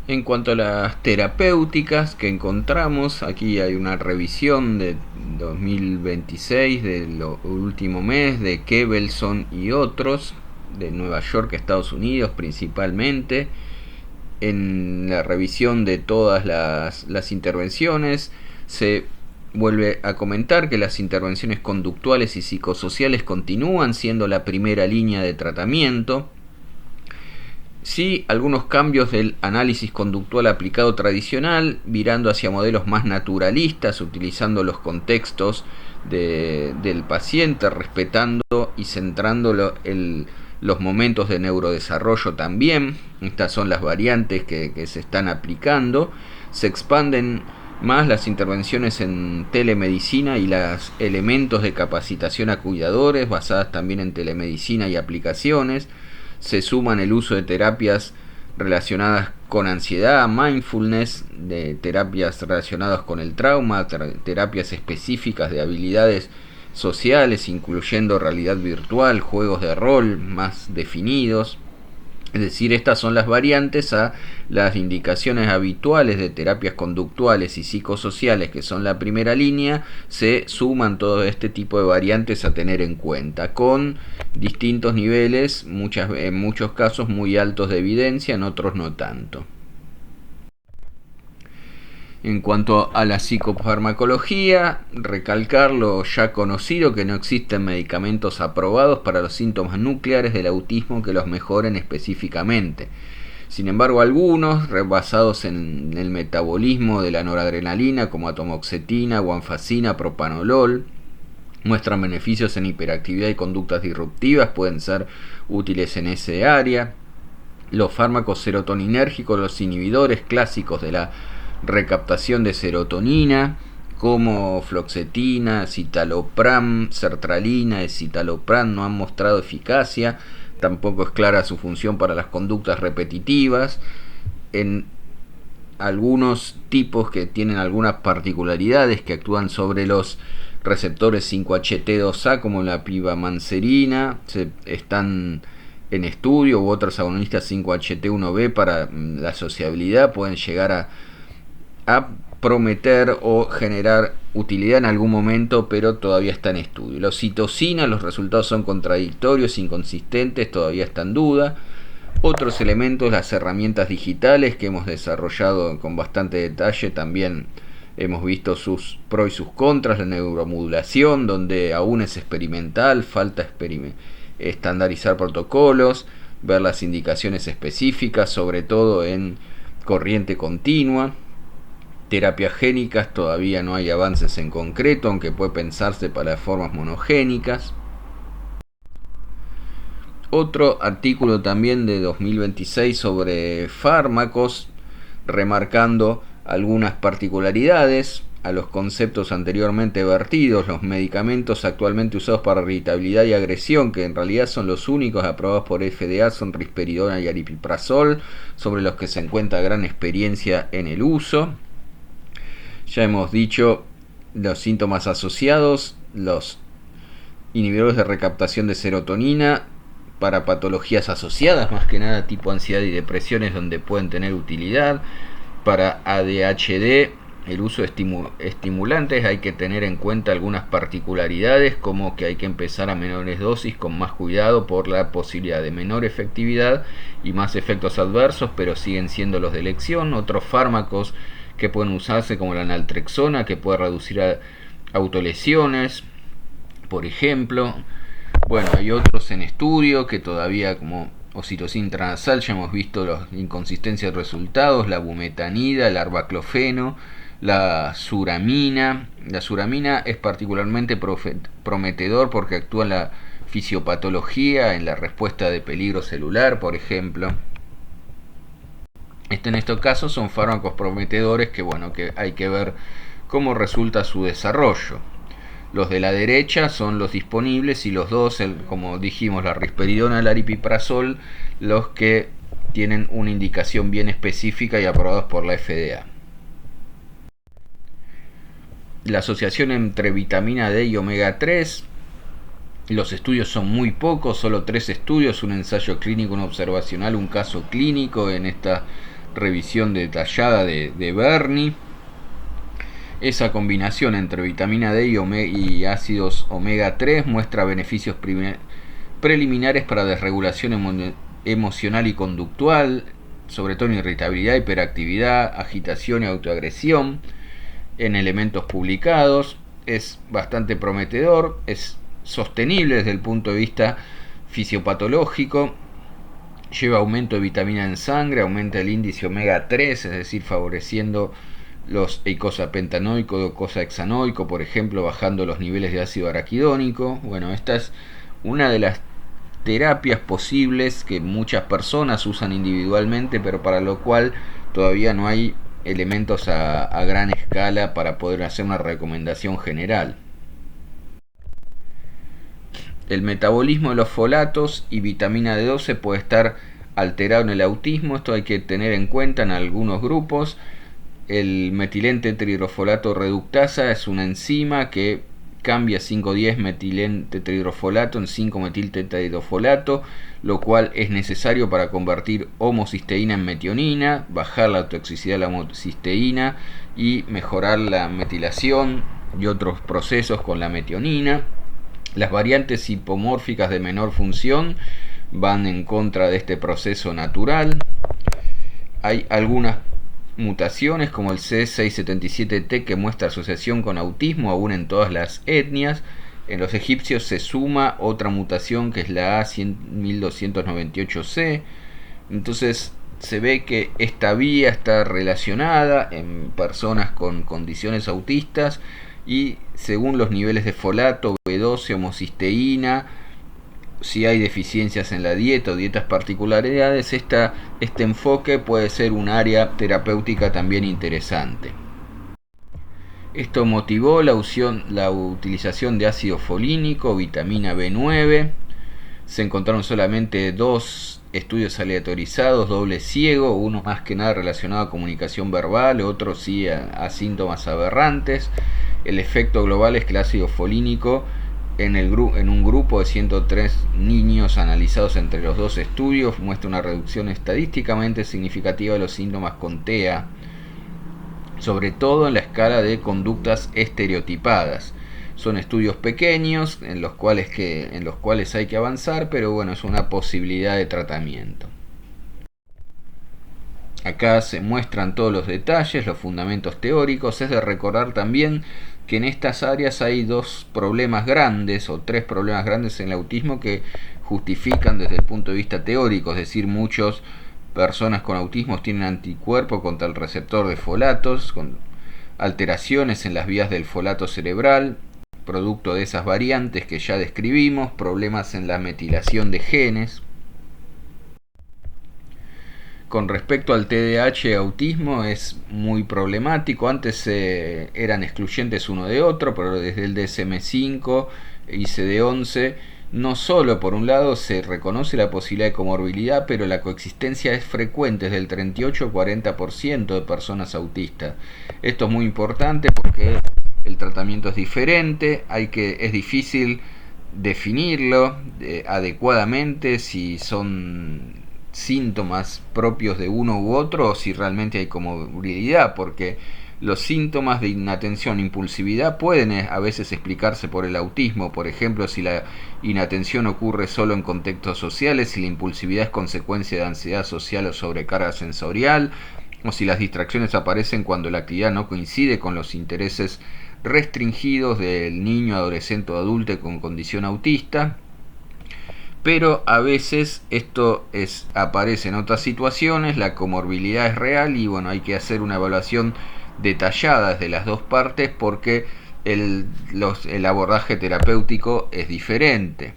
En cuanto a las terapéuticas que encontramos, aquí hay una revisión de 2026 del último mes de Kevelson y otros, de Nueva York, Estados Unidos principalmente. En la revisión de todas las intervenciones se vuelve a comentar que las intervenciones conductuales y psicosociales continúan siendo la primera línea de tratamiento. Sí, algunos cambios del análisis conductual aplicado tradicional, virando hacia modelos más naturalistas, utilizando los contextos del paciente, respetando y centrando los momentos de neurodesarrollo también. Estas son las variantes que se están aplicando. Se expanden más las intervenciones en telemedicina y los elementos de capacitación a cuidadores, basadas también en telemedicina y aplicaciones. Se suman el uso de terapias relacionadas con ansiedad, mindfulness, de terapias relacionadas con el trauma, terapias específicas de habilidades sociales, incluyendo realidad virtual, juegos de rol más definidos. Es decir, estas son las variantes a las indicaciones habituales de terapias conductuales y psicosociales, que son la primera línea. Se suman todo este tipo de variantes a tener en cuenta, con distintos niveles, en muchos casos muy altos de evidencia, en otros no tanto. En cuanto a la psicofarmacología, recalcar lo ya conocido, que no existen medicamentos aprobados para los síntomas nucleares del autismo que los mejoren específicamente. Sin embargo, algunos, basados en el metabolismo de la noradrenalina, como atomoxetina, guanfacina, propanolol, muestran beneficios en hiperactividad y conductas disruptivas, pueden ser útiles en ese área. Los fármacos serotoninérgicos, los inhibidores clásicos de la recaptación de serotonina, como fluoxetina, citalopram, sertralina, escitalopram, no han mostrado eficacia. Tampoco es clara su función para las conductas repetitivas. En algunos tipos que tienen algunas particularidades que actúan sobre los receptores 5-HT2A, como la pivamancerina, están en estudio, u otros agonistas 5-HT1B para la sociabilidad pueden llegar a prometer o generar utilidad en algún momento, pero todavía está en estudio. La oxitocina, los resultados son contradictorios, inconsistentes, todavía está en duda. Otros elementos, las herramientas digitales que hemos desarrollado con bastante detalle, también hemos visto sus pros y sus contras. La neuromodulación, donde aún es experimental, falta estandarizar protocolos, ver las indicaciones específicas, sobre todo en corriente continua. Terapias génicas, todavía no hay avances en concreto, aunque puede pensarse para formas monogénicas. Otro artículo también de 2026 sobre fármacos, remarcando algunas particularidades a los conceptos anteriormente vertidos. Los medicamentos actualmente usados para irritabilidad y agresión, que en realidad son los únicos aprobados por FDA, son risperidona y aripiprazol, sobre los que se encuentra gran experiencia en el uso. Ya hemos dicho los síntomas asociados, los inhibidores de recaptación de serotonina para patologías asociadas, más que nada tipo ansiedad y depresiones, donde pueden tener utilidad. Para ADHD, el uso de estimulantes, hay que tener en cuenta algunas particularidades, como que hay que empezar a menores dosis con más cuidado por la posibilidad de menor efectividad y más efectos adversos, pero siguen siendo los de elección. Otros fármacos que pueden usarse, como la naltrexona, que puede reducir autolesiones, por ejemplo. Bueno, hay otros en estudio que todavía, como oxitocina intranasal, ya hemos visto las inconsistencias de resultados, la bumetanida, el arbaclofeno, la suramina. La suramina es particularmente prometedor porque actúa en la fisiopatología, en la respuesta de peligro celular, por ejemplo. En estos casos son fármacos prometedores que hay que ver cómo resulta su desarrollo. Los de la derecha son los disponibles y los dos, como dijimos, la risperidona y el aripiprazol, los que tienen una indicación bien específica y aprobados por la FDA. La asociación entre vitamina D y omega 3 Los estudios son muy pocos, solo 3 estudios, un ensayo clínico, un observacional, un caso clínico en esta revisión detallada de Berni. Esa combinación entre vitamina D y ácidos omega 3 muestra beneficios preliminares para desregulación emocional y conductual, sobre todo en irritabilidad, hiperactividad, agitación y autoagresión, en elementos publicados. Es bastante prometedor, es sostenible desde el punto de vista fisiopatológico, lleva aumento de vitamina en sangre, aumenta el índice omega 3, es decir, favoreciendo los eicosapentanoico o eicosahexanoico, por ejemplo, bajando los niveles de ácido araquidónico. Bueno, esta es una de las terapias posibles que muchas personas usan individualmente, pero para lo cual todavía no hay elementos a gran escala para poder hacer una recomendación general. El metabolismo de los folatos y vitamina D12 puede estar alterado en el autismo. Esto hay que tener en cuenta en algunos grupos. El metilente tetrahidrofolato reductasa es una enzima que cambia 5,10 metilente tetrahidrofolato en 5-metil tetrahidrofolato, lo cual es necesario para convertir homocisteína en metionina, bajar la toxicidad de la homocisteína y mejorar la metilación y otros procesos con la metionina. Las variantes hipomórficas de menor función van en contra de este proceso natural. Hay algunas mutaciones como el C677T que muestra asociación con autismo aún en todas las etnias. En los egipcios se suma otra mutación que es la A1298C. Entonces se ve que esta vía está relacionada en personas con condiciones autistas y según los niveles de folato, B12, homocisteína, si hay deficiencias en la dieta o dietas particularidades, este enfoque puede ser un área terapéutica también interesante. Esto motivó la utilización de ácido folínico, vitamina B9. Se encontraron solamente 2 estudios aleatorizados, doble ciego, uno más que nada relacionado a comunicación verbal, otro sí a síntomas aberrantes. El efecto global es que el ácido folínico en un grupo de 103 niños analizados entre los 2 estudios muestra una reducción estadísticamente significativa de los síntomas con TEA, sobre todo en la escala de conductas estereotipadas. Son estudios pequeños en los cuales hay que avanzar, pero bueno, es una posibilidad de tratamiento. Acá se muestran todos los detalles, los fundamentos teóricos. Es de recordar también que en estas áreas hay 2 problemas grandes o 3 problemas grandes en el autismo que justifican desde el punto de vista teórico, es decir, muchas personas con autismo tienen anticuerpo contra el receptor de folatos, con alteraciones en las vías del folato cerebral, producto de esas variantes que ya describimos, problemas en la metilación de genes. Con respecto al TDAH y autismo es muy problemático. Antes eran excluyentes uno de otro, pero desde el DSM-5 y ICD-11 no solo por un lado se reconoce la posibilidad de comorbilidad, pero la coexistencia es frecuente, es del 38-40% de personas autistas. Esto es muy importante porque el tratamiento es diferente, es difícil definirlo adecuadamente si son síntomas propios de uno u otro o si realmente hay comorbilidad, porque los síntomas de inatención, impulsividad pueden a veces explicarse por el autismo. Por ejemplo, si la inatención ocurre solo en contextos sociales, si la impulsividad es consecuencia de ansiedad social o sobrecarga sensorial, o si las distracciones aparecen cuando la actividad no coincide con los intereses restringidos del niño, adolescente o adulto con condición autista. Pero a veces esto aparece en otras situaciones, la comorbilidad es real y bueno, hay que hacer una evaluación detallada desde las 2 partes porque el abordaje terapéutico es diferente.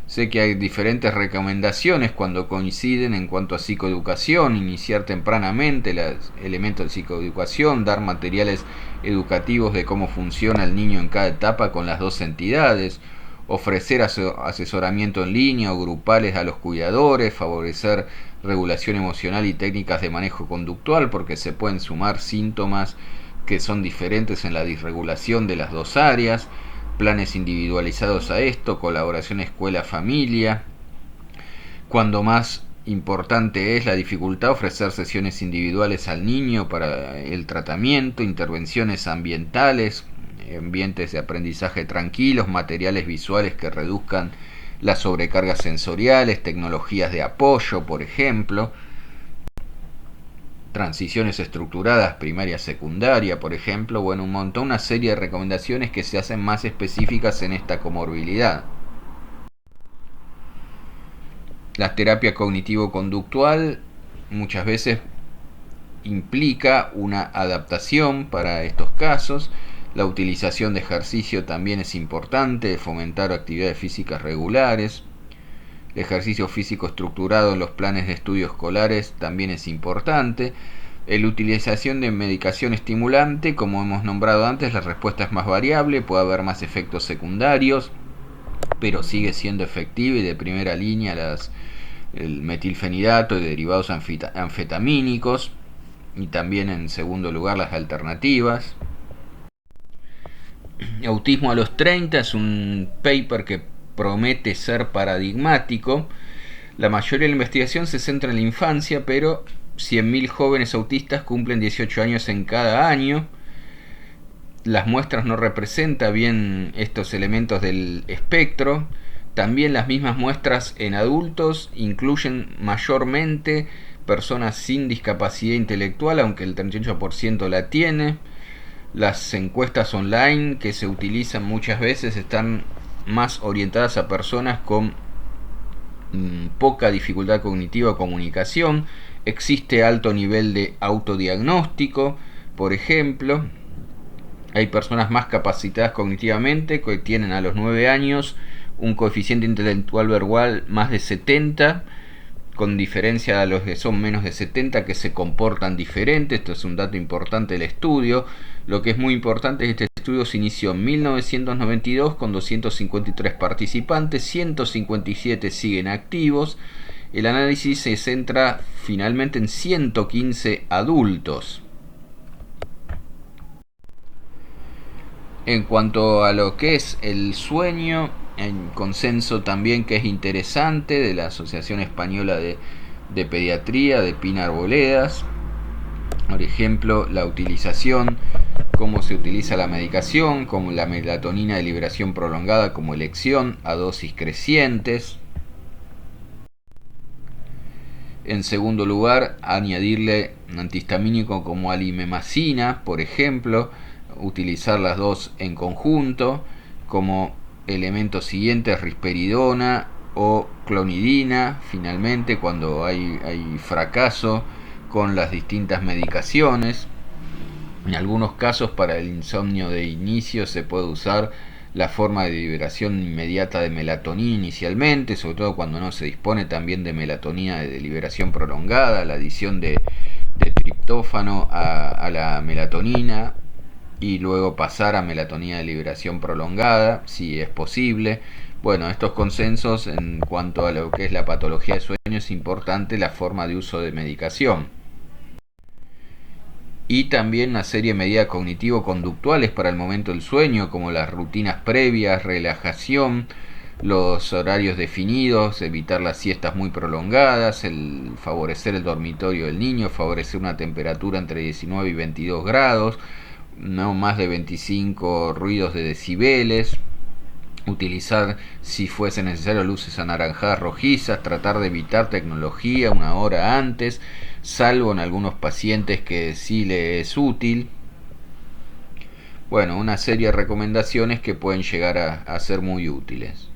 Sé que hay diferentes recomendaciones cuando coinciden en cuanto a psicoeducación, iniciar tempranamente los elementos de psicoeducación, dar materiales educativos de cómo funciona el niño en cada etapa con las 2 entidades, ofrecer asesoramiento en línea o grupales a los cuidadores, favorecer regulación emocional y técnicas de manejo conductual, porque se pueden sumar síntomas que son diferentes en la disregulación de las 2 áreas, planes individualizados a esto, colaboración escuela-familia. Cuando más importante es la dificultad, ofrecer sesiones individuales al niño para el tratamiento, intervenciones ambientales, ambientes de aprendizaje tranquilos, materiales visuales que reduzcan las sobrecargas sensoriales, tecnologías de apoyo, por ejemplo, transiciones estructuradas primaria secundaria, por ejemplo, bueno, un montón, una serie de recomendaciones que se hacen más específicas en esta comorbilidad. La terapia cognitivo-conductual muchas veces implica una adaptación para estos casos. La utilización de ejercicio también es importante, fomentar actividades físicas regulares. El ejercicio físico estructurado en los planes de estudio escolares también es importante. La utilización de medicación estimulante, como hemos nombrado antes, la respuesta es más variable, puede haber más efectos secundarios, pero sigue siendo efectiva y de primera línea el metilfenidato y derivados anfetamínicos, y también en segundo lugar las alternativas. Autismo a los 30 es un paper que promete ser paradigmático. La mayoría de la investigación se centra en la infancia, pero 100.000 jóvenes autistas cumplen 18 años en cada año. Las muestras no representan bien estos elementos del espectro. También las mismas muestras en adultos incluyen mayormente personas sin discapacidad intelectual, aunque el 38% la tiene. Las encuestas online que se utilizan muchas veces están más orientadas a personas con poca dificultad cognitiva o comunicación. Existe alto nivel de autodiagnóstico, por ejemplo. Hay personas más capacitadas cognitivamente que tienen a los 9 años un coeficiente intelectual verbal más de 70, con diferencia a los que son menos de 70 que se comportan diferente. Esto es un dato importante del estudio. Lo que es muy importante es que este estudio se inició en 1992 con 253 participantes, 157 siguen activos. El análisis se centra finalmente en 115 adultos. En cuanto a lo que es el sueño, hay consenso también que es interesante de la Asociación Española de Pediatría, de Pina Arboledas. Por ejemplo, la utilización, cómo se utiliza la medicación, como la melatonina de liberación prolongada como elección a dosis crecientes. En segundo lugar, añadirle un antihistamínico como alimemacina, por ejemplo, utilizar las dos en conjunto. Como elementos siguientes, risperidona o clonidina, finalmente, cuando hay fracaso con las distintas medicaciones. En algunos casos, para el insomnio de inicio, se puede usar la forma de liberación inmediata de melatonina inicialmente, sobre todo cuando no se dispone también de melatonina de liberación prolongada, la adición de triptófano a la melatonina, y luego pasar a melatonina de liberación prolongada, si es posible. Bueno, estos consensos en cuanto a lo que es la patología de sueño, es importante la forma de uso de medicación. Y también una serie de medidas cognitivo-conductuales para el momento del sueño, como las rutinas previas, relajación, los horarios definidos, evitar las siestas muy prolongadas, favorecer el dormitorio del niño, favorecer una temperatura entre 19 y 22 grados, no más de 25 ruidos de decibeles, utilizar, si fuese necesario, luces anaranjadas, rojizas, tratar de evitar tecnología una hora antes, salvo en algunos pacientes que sí le es útil. Bueno, una serie de recomendaciones que pueden llegar a ser muy útiles.